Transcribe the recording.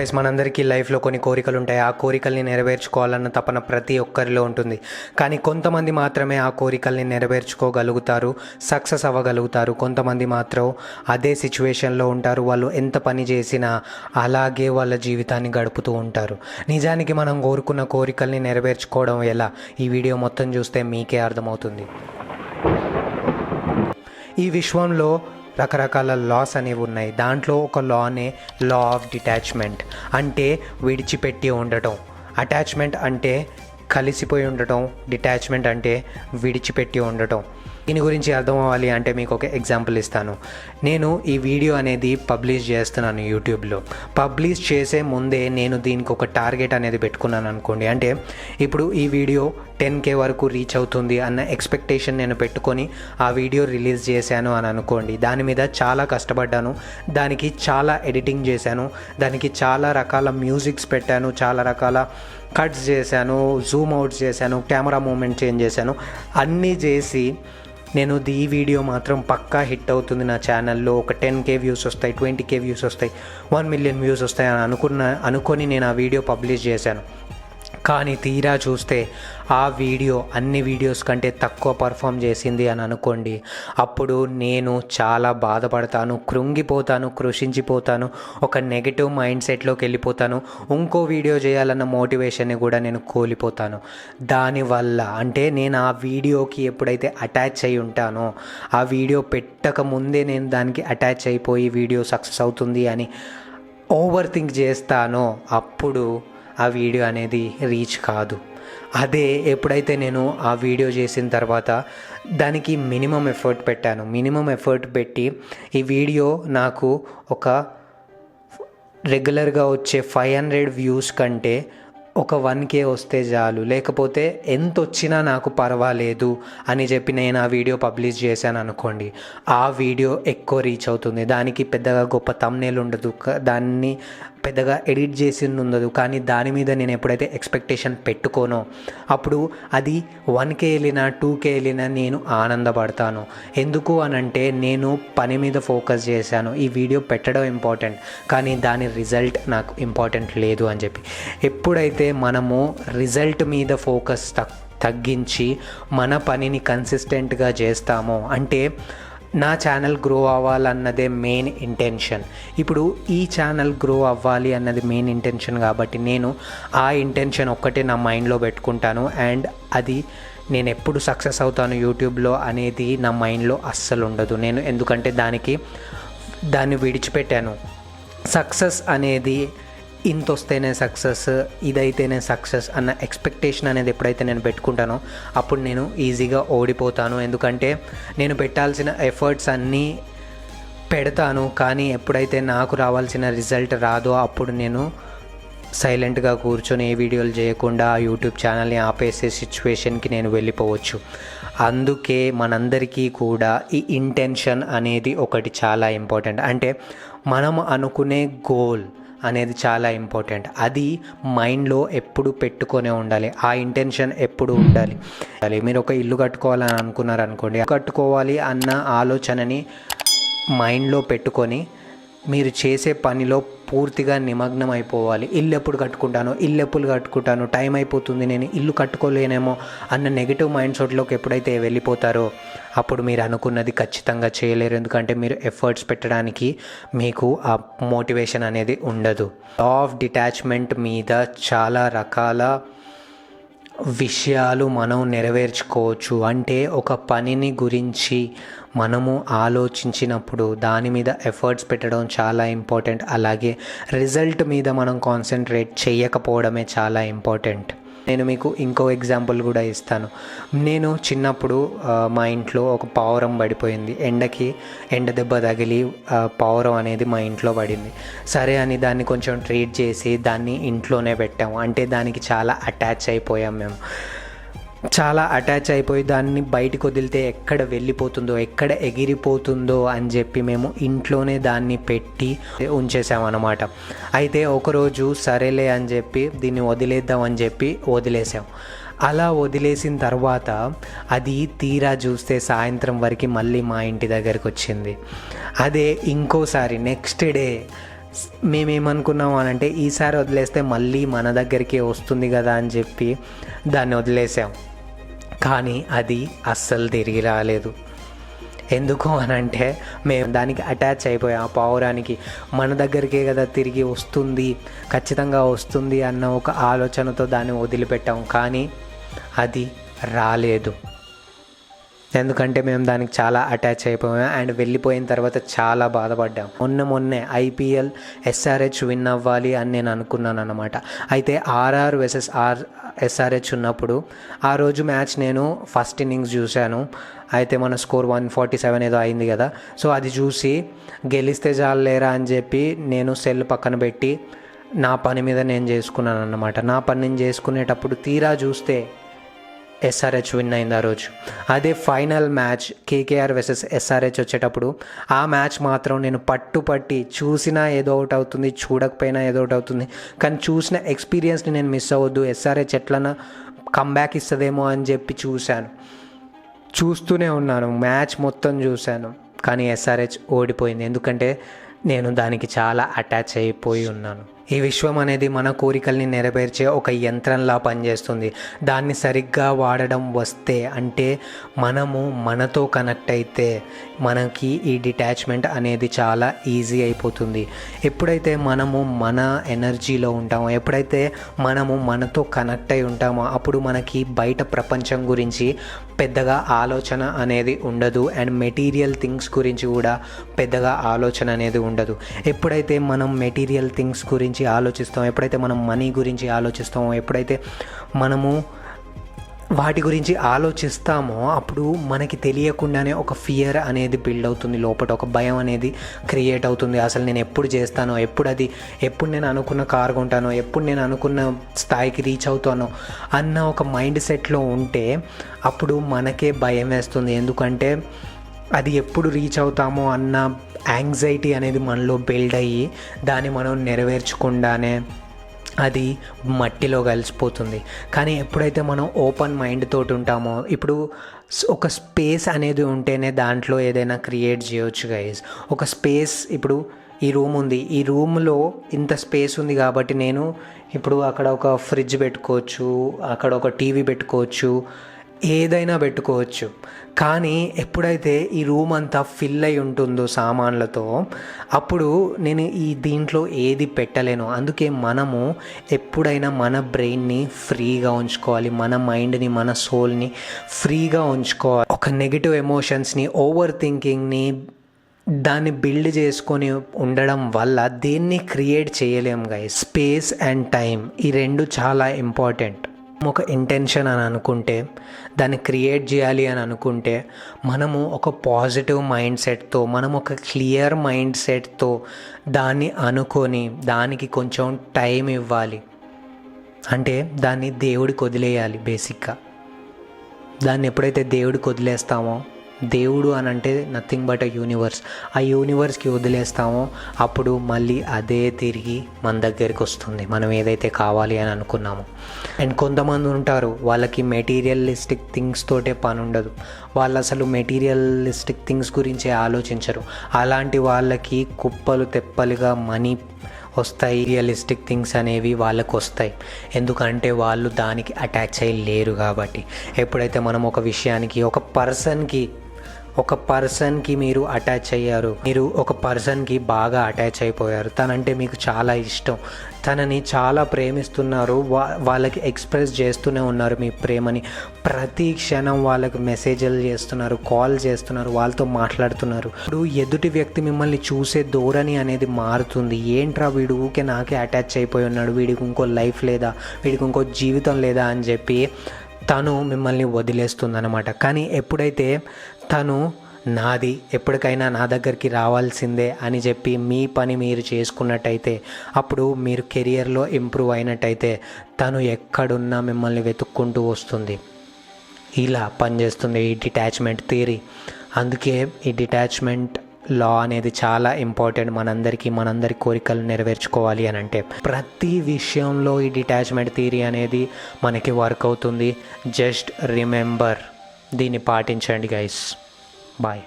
Guys, మనందరికీ లైఫ్లో కొన్ని కోరికలు ఉంటాయి. ఆ కోరికల్ని నెరవేర్చుకోవాలన్న తపన ప్రతి ఒక్కరిలో ఉంటుంది. కానీ కొంతమంది మాత్రమే ఆ కోరికల్ని నెరవేర్చుకోగలుగుతారు, సక్సెస్ అవ్వగలుగుతారు. కొంతమంది మాత్రం అదే సిచ్యువేషన్లో ఉంటారు. వాళ్ళు ఎంత పని చేసినా అలాగే వాళ్ళ జీవితాన్ని గడుపుతూ ఉంటారు. నిజానికి మనం కోరుకున్న కోరికల్ని నెరవేర్చుకోవడం ఎలా? ఈ వీడియో మొత్తం చూస్తే మీకే అర్థమవుతుంది. ఈ విశ్వంలో రకరకాల లాస్ అనేవి ఉన్నాయి. దాంట్లో ఒక లానే లా ఆఫ్ డిటాచ్మెంట్, అంటే విడిచిపెట్టి ఉండటం. అటాచ్మెంట్ అంటే కలిసిపోయి ఉండటం, డిటాచ్మెంట్ అంటే విడిచిపెట్టి ఉండటం. దీని గురించి అర్థం అవ్వాలి అంటే మీకు ఒక ఎగ్జాంపుల్ ఇస్తాను. నేను ఈ వీడియో అనేది పబ్లిష్ చేస్తున్నాను యూట్యూబ్లో. పబ్లిష్ చేసే ముందే నేను దీనికి ఒక టార్గెట్ అనేది పెట్టుకున్నాను అనుకోండి. అంటే ఇప్పుడు ఈ వీడియో 10K వరకు రీచ్ అవుతుంది అన్న ఎక్స్పెక్టేషన్ నేను పెట్టుకొని ఆ వీడియో రిలీజ్ చేశాను అని అనుకోండి. దాని మీద చాలా కష్టపడ్డాను, దానికి చాలా ఎడిటింగ్ చేశాను, దానికి చాలా రకాల మ్యూజిక్స్ పెట్టాను, చాలా రకాల కట్స్ చేశాను, జూమ్ అవుట్స్ చేశాను, కెమెరా మూమెంట్ చేంజ్ చేశాను. అన్నీ చేసి నేను ఈ వీడియో మాత్రం పక్కా హిట్ అవుతుంది, నా ఛానల్లో ఒక 10K వ్యూస్ వస్తాయి, 20K వ్యూస్ వస్తాయి, 1 మిలియన్ వ్యూస్ వస్తాయి అని అనుకొని నేను ఆ వీడియో పబ్లిష్ చేశాను. కానీ తీరా చూస్తే ఆ వీడియో అన్ని వీడియోస్ కంటే తక్కువ పర్ఫామ్ చేసింది అని అనుకోండి. అప్పుడు నేను చాలా బాధపడతాను, కృంగిపోతాను, కృషించిపోతాను, ఒక నెగిటివ్ మైండ్ సెట్లోకి వెళ్ళిపోతాను. ఇంకో వీడియో చేయాలన్న మోటివేషన్ని కూడా నేను కోల్పోతాను. దానివల్ల అంటే నేను ఆ వీడియోకి ఎప్పుడైతే అటాచ్ అయి ఉంటానో, ఆ వీడియో పెట్టక ముందే నేను దానికి అటాచ్ అయిపోయి వీడియో సక్సెస్ అవుతుంది అని ఓవర్ థింక్ చేస్తానో అప్పుడు ఆ వీడియో అనేది రీచ్ కాదు. అదే ఎప్పుడైతే నేను ఆ వీడియో చేసిన తర్వాత దానికి మినిమం ఎఫర్ట్ పెట్టాను, మినిమం ఎఫర్ట్ పెట్టి ఈ వీడియో నాకు ఒక రెగ్యులర్గా వచ్చే 500 వ్యూస్ కంటే ఒక 1K వస్తే చాలు, లేకపోతే ఎంత వచ్చినా నాకు పర్వాలేదు అని చెప్పి నేను ఆ వీడియో పబ్లిష్ చేశాను అనుకోండి. ఆ వీడియో ఎక్కువ రీచ్ అవుతుంది. దానికి పెద్దగా గొప్ప థంబ్నెయిల్ ఉండదు, దాన్ని పెద్దగా ఎడిట్ చేసింది ఉండదు. కానీ దాని మీద నేను ఎప్పుడైతే ఎక్స్పెక్టేషన్ పెట్టుకోనో అప్పుడు అది 1K వెళ్ళినా 2K వెళ్ళినా నేను ఆనందపడతాను. ఎందుకు అనంటే నేను పని మీద ఫోకస్ చేశాను. ఈ వీడియో పెట్టడం ఇంపార్టెంట్, కానీ దాని రిజల్ట్ నాకు ఇంపార్టెంట్ లేదు అని చెప్పి. ఎప్పుడైతే మనము రిజల్ట్ మీద ఫోకస్ తగ్గించి మన పనిని కన్సిస్టెంట్గా చేస్తామో, అంటే నా ఛానల్ గ్రో అవ్వాలన్నదే మెయిన్ ఇంటెన్షన్. ఇప్పుడు ఈ ఛానల్ గ్రో అవ్వాలి అన్నది మెయిన్ ఇంటెన్షన్ కాబట్టి నేను ఆ ఇంటెన్షన్ ఒక్కటే నా మైండ్లో పెట్టుకుంటాను. అండ్ అది నేను ఎప్పుడు సక్సెస్ అవుతాను యూట్యూబ్లో అనేది నా మైండ్లో అస్సలు ఉండదు. నేను ఎందుకంటే దాన్ని విడిచిపెట్టాను. సక్సెస్ అనేది ఇంత వస్తేనే సక్సెస్, ఇదైతేనే సక్సెస్ అన్న ఎక్స్పెక్టేషన్ అనేది ఎప్పుడైతే నేను పెట్టుకుంటానో అప్పుడు నేను ఈజీగా ఓడిపోతాను. ఎందుకంటే నేను పెట్టాల్సిన ఎఫర్ట్స్ అన్నీ పెడతాను, కానీ ఎప్పుడైతే నాకు రావాల్సిన రిజల్ట్ రాదో అప్పుడు నేను సైలెంట్గా కూర్చొని ఏ వీడియోలు చేయకుండా ఆ యూట్యూబ్ ఛానల్ని ఆపేసే సిచ్యువేషన్కి నేను వెళ్ళిపోవచ్చు. అందుకే మనందరికీ కూడా ఈ ఇంటెన్షన్ అనేది ఒకటి చాలా ఇంపార్టెంట్. అంటే మనం అనుకునే గోల్ అనేది చాలా ఇంపార్టెంట్. అది మైండ్లో ఎప్పుడు పెట్టుకొనే ఉండాలి, ఆ ఇంటెన్షన్ ఎప్పుడు ఉండాలి. మీరు ఒక ఇల్లు కట్టుకోవాలని అనుకున్నారనుకోండి, కట్టుకోవాలి అన్న ఆలోచనని మైండ్లో పెట్టుకొని మీరు చేసే పనిలో పూర్తిగా నిమగ్నం అయిపోవాలి. ఇల్లు ఎప్పుడు కట్టుకుంటాను, టైం అయిపోతుంది, నేను ఇల్లు కట్టుకోలేనేమో అన్న నెగిటివ్ మైండ్ సెట్లోకి ఎప్పుడైతే వెళ్ళిపోతారో అప్పుడు మీరు అనుకున్నది ఖచ్చితంగా చేయలేరు. ఎందుకంటే మీరు ఎఫర్ట్స్ పెట్టడానికి మీకు ఆ మోటివేషన్ అనేది ఉండదు. లా ఆఫ్ డిటాచ్మెంట్ మీద చాలా రకాల విషయాలు మనం నెరవేర్చుకోవచ్చు. అంటే ఒక పనిని గురించి మనము ఆలోచించినప్పుడు దాని మీద ఎఫర్ట్స్ పెట్టడం చాలా ఇంపార్టెంట్. అలాగే రిజల్ట్ మీద మనం కాన్సన్ట్రేట్ చేయకపోవడమే చాలా ఇంపార్టెంట్. నేను మీకు ఇంకో ఎగ్జాంపుల్ కూడా ఇస్తాను. నేను చిన్నప్పుడు మా ఇంట్లో ఒక పావురం పడిపోయింది. ఎండ దెబ్బ తగిలి పావురం అనేది మా ఇంట్లో పడింది. సరే అని దాన్ని కొంచెం ట్రీట్ చేసి దాన్ని ఇంట్లోనే పెట్టాము. అంటే దానికి చాలా అటాచ్ అయిపోయాం మేము. చాలా అటాచ్ అయిపోయి దాన్ని బయటకు వదిలితే ఎక్కడ వెళ్ళిపోతుందో, ఎక్కడ ఎగిరిపోతుందో అని చెప్పి మేము ఇంట్లోనే దాన్ని పెట్టి ఉంచేసామన్నమాట. అయితే ఒకరోజు సరేలే అని చెప్పి దీన్ని వదిలేద్దాం అని చెప్పి వదిలేసాం. అలా వదిలేసిన తర్వాత అది తీరా చూస్తే సాయంత్రం వరకు మళ్ళీ మా ఇంటి దగ్గరికి వచ్చింది. అదే ఇంకోసారి నెక్స్ట్ డే మేమేమనుకున్నాం అని అంటే ఈసారి వదిలేస్తే మళ్ళీ మన దగ్గరికి వస్తుంది కదా అని చెప్పి దాన్ని వదిలేసాం. కానీ అది అస్సలు తిరిగి రాలేదు. ఎందుకు అని అంటే మేము దానికి అటాచ్ అయిపోయాం. ఆ పావురానికి మన దగ్గరికే కదా తిరిగి వస్తుంది, ఖచ్చితంగా వస్తుంది అన్న ఒక ఆలోచనతో దాన్ని వదిలిపెట్టాం. కానీ అది రాలేదు. ఎందుకంటే మేము దానికి చాలా అటాచ్ అయిపోయాం అండ్ వెళ్ళిపోయిన తర్వాత చాలా బాధపడ్డాం. మొన్నే ఐపీఎల్ ఎస్ఆర్హెచ్ విన్ అవ్వాలి అని నేను అనుకున్నాను అన్నమాట. అయితే ఆర్ఆర్ వర్సెస్ ఎస్ఆర్హెచ్ ఉన్నప్పుడు ఆ రోజు మ్యాచ్ నేను ఫస్ట్ ఇన్నింగ్స్ చూశాను. అయితే మన స్కోర్ 147 ఏదో అయింది కదా. సో అది చూసి గెలిస్తే చాలేరా అని చెప్పి నేను సెల్ పక్కన పెట్టి నా పని మీద నేను చేసుకున్నాను అన్నమాట. నా పని నేను చేసుకునేటప్పుడు తీరా చూస్తే ఎస్ఆర్హెచ్ విన్ అయింది ఆ రోజు. అదే final match KKR versus SRH వచ్చేటప్పుడు ఆ మ్యాచ్ మాత్రం నేను పట్టి చూసినా ఏదో ఒకటి అవుతుంది, చూడకపోయినా ఏదో ఒకటి అవుతుంది, కానీ చూసిన ఎక్స్పీరియన్స్ని నేను మిస్ అవ్వద్దు, ఎస్ఆర్హెచ్ ఎట్లన్నా కంబ్యాక్ ఇస్తుందేమో అని చెప్పి చూస్తూనే ఉన్నాను. మ్యాచ్ మొత్తం చూశాను, కానీ ఎస్ఆర్హెచ్ ఓడిపోయింది. ఎందుకంటే నేను దానికి చాలా అటాచ్ అయిపోయి ఉన్నాను. ఈ విశ్వం అనేది మన కోరికల్ని నెరవేర్చే ఒక యంత్రంలా పనిచేస్తుంది. దాన్ని సరిగ్గా వాడడం వస్తే, అంటే మనము మనతో కనెక్ట్ అయితే మనకి ఈ డిటాచ్మెంట్ అనేది చాలా ఈజీ అయిపోతుంది. ఎప్పుడైతే మనము మన ఎనర్జీలో ఉంటామో, ఎప్పుడైతే మనము మనతో కనెక్ట్ అయి ఉంటామో అప్పుడు మనకి బయట ప్రపంచం గురించి పెద్దగా ఆలోచన అనేది ఉండదు అండ్ మెటీరియల్ థింగ్స్ గురించి కూడా పెద్దగా ఆలోచన అనేది ఉండదు. ఎప్పుడైతే మనం మెటీరియల్ థింగ్స్ గురించి ఆలోచిస్తామో, ఎప్పుడైతే మనం మనీ గురించి ఆలోచిస్తామో, ఎప్పుడైతే మనము వాటి గురించి ఆలోచిస్తామో అప్పుడు మనకి తెలియకుండానే ఒక ఫియర్ అనేది బిల్డ్ అవుతుంది లోపల, ఒక భయం అనేది క్రియేట్ అవుతుంది. అసలు నేను ఎప్పుడు చేస్తానో, ఎప్పుడు నేను అనుకున్న కారు కొంటానో, ఎప్పుడు నేను అనుకున్న స్థాయికి రీచ్ అవుతానో అన్న ఒక మైండ్ సెట్లో ఉంటే అప్పుడు మనకే భయం వేస్తుంది. ఎందుకంటే అది ఎప్పుడు రీచ్ అవుతామో అన్న యాంగ్జైటీ అనేది మనలో బిల్డ్ అయ్యి దాన్ని మనం నెరవేర్చకుండానే అది మట్టిలో కలిసిపోతుంది. కానీ ఎప్పుడైతే మనం ఓపెన్ మైండ్ తోటి ఉంటామో, ఇప్పుడు ఒక స్పేస్ అనేది ఉంటేనే దాంట్లో ఏదైనా క్రియేట్ చేయొచ్చు గైస్. ఒక స్పేస్, ఇప్పుడు ఈ రూమ్ ఉంది, ఈ రూమ్లో ఇంత స్పేస్ ఉంది కాబట్టి నేను ఇప్పుడు అక్కడ ఒక ఫ్రిడ్జ్ పెట్టుకోవచ్చు, అక్కడ ఒక టీవీ పెట్టుకోవచ్చు, ఏదైనా పెట్టుకోవచ్చు. కానీ ఎప్పుడైతే ఈ రూమ్ అంతా ఫిల్ అయి ఉంటుందో సామాన్లతో అప్పుడు నేను దీంట్లో ఏది పెట్టలేను. అందుకే మనము ఎప్పుడైనా మన బ్రెయిన్ని ఫ్రీగా ఉంచుకోవాలి, మన మైండ్ని, మన సోల్ని ఫ్రీగా ఉంచుకోవాలి. ఒక నెగిటివ్ ఎమోషన్స్ని, ఓవర్ థింకింగ్ని దాన్ని బిల్డ్ చేసుకొని ఉండడం వల్ల దేన్ని క్రియేట్ చేయలేము గైస్. స్పేస్ అండ్ టైం, ఈ రెండు చాలా ఇంపార్టెంట్. ఒక ఇంటెన్షన్ అని అనుకుంటే, దాన్ని క్రియేట్ చేయాలి అని అనుకుంటే మనము ఒక పాజిటివ్ మైండ్ సెట్తో, మనం ఒక క్లియర్ మైండ్ సెట్తో దాన్ని అనుకొని దానికి కొంచెం టైం ఇవ్వాలి. అంటే దాన్ని దేవుడికి వదిలేయాలి. బేసిక్గా దాన్ని ఎప్పుడైతే దేవుడికి వదిలేస్తామో, దేవుడు అని అంటే నథింగ్ బట్ యూనివర్స్, ఆ యూనివర్స్కి వదిలేస్తామో అప్పుడు మళ్ళీ అదే తిరిగి మన దగ్గరికి వస్తుంది, మనం ఏదైతే కావాలి అని అనుకున్నామో. అండ్ కొంతమంది ఉంటారు, వాళ్ళకి మెటీరియలిస్టిక్ థింగ్స్ తోటే పని ఉండదు, వాళ్ళు అసలు మెటీరియలిస్టిక్ థింగ్స్ గురించి ఆలోచించరు. అలాంటి వాళ్ళకి కుప్పలు తెప్పలుగా మనీ వస్తాయి, రియలిస్టిక్ థింగ్స్ అనేవి వాళ్ళకు వస్తాయి. ఎందుకంటే వాళ్ళు దానికి అటాచ్ అయ్యి లేరు కాబట్టి. ఎప్పుడైతే మనం ఒక విషయానికి, ఒక పర్సన్కి మీరు అటాచ్ అయ్యారు, మీరు ఒక పర్సన్కి బాగా అటాచ్ అయిపోయారు, తనంటే మీకు చాలా ఇష్టం, తనని చాలా ప్రేమిస్తున్నారు, వాళ్ళకి ఎక్స్ప్రెస్ చేస్తూనే ఉన్నారు మీ ప్రేమని, ప్రతి క్షణం వాళ్ళకి మెసేజ్లు చేస్తున్నారు, కాల్ చేస్తున్నారు, వాళ్ళతో మాట్లాడుతున్నారు. ఇప్పుడు ఎదుటి వ్యక్తి మిమ్మల్ని చూసే ధోరణి అనేది మారుతుంది. ఏంట్రా వీడు ఊకే నాకే అటాచ్ అయిపోయి ఉన్నాడు, వీడికి ఇంకో లైఫ్ లేదా, వీడికి ఇంకో జీవితం లేదా అని చెప్పి తను మిమ్మల్ని వదిలేస్తుంది అన్నమాట. కానీ ఎప్పుడైతే తను నాది, ఎప్పటికైనా నా దగ్గరికి రావాల్సిందే అని చెప్పి మీ పని మీరు చేసుకున్నట్టయితే, అప్పుడు మీరు కెరియర్లో ఇంప్రూవ్ అయినట్టయితే తను ఎక్కడున్నా మిమ్మల్ని వెతుక్కుంటూ వస్తుంది. ఇలా పనిచేస్తుంది ఈ డిటాచ్మెంట్ థియరీ. అందుకే ఈ డిటాచ్మెంట్ లా అనేది చాలా ఇంపార్టెంట్ మనందరి కోరికలు నెరవేర్చుకోవాలి అని అంటే. ప్రతి విషయంలో ఈ డిటాచ్మెంట్ థియరీ అనేది మనకి వర్క్ అవుతుంది. జస్ట్ రిమెంబర్, దీన్ని పాటించండి గైస్. బాయ్.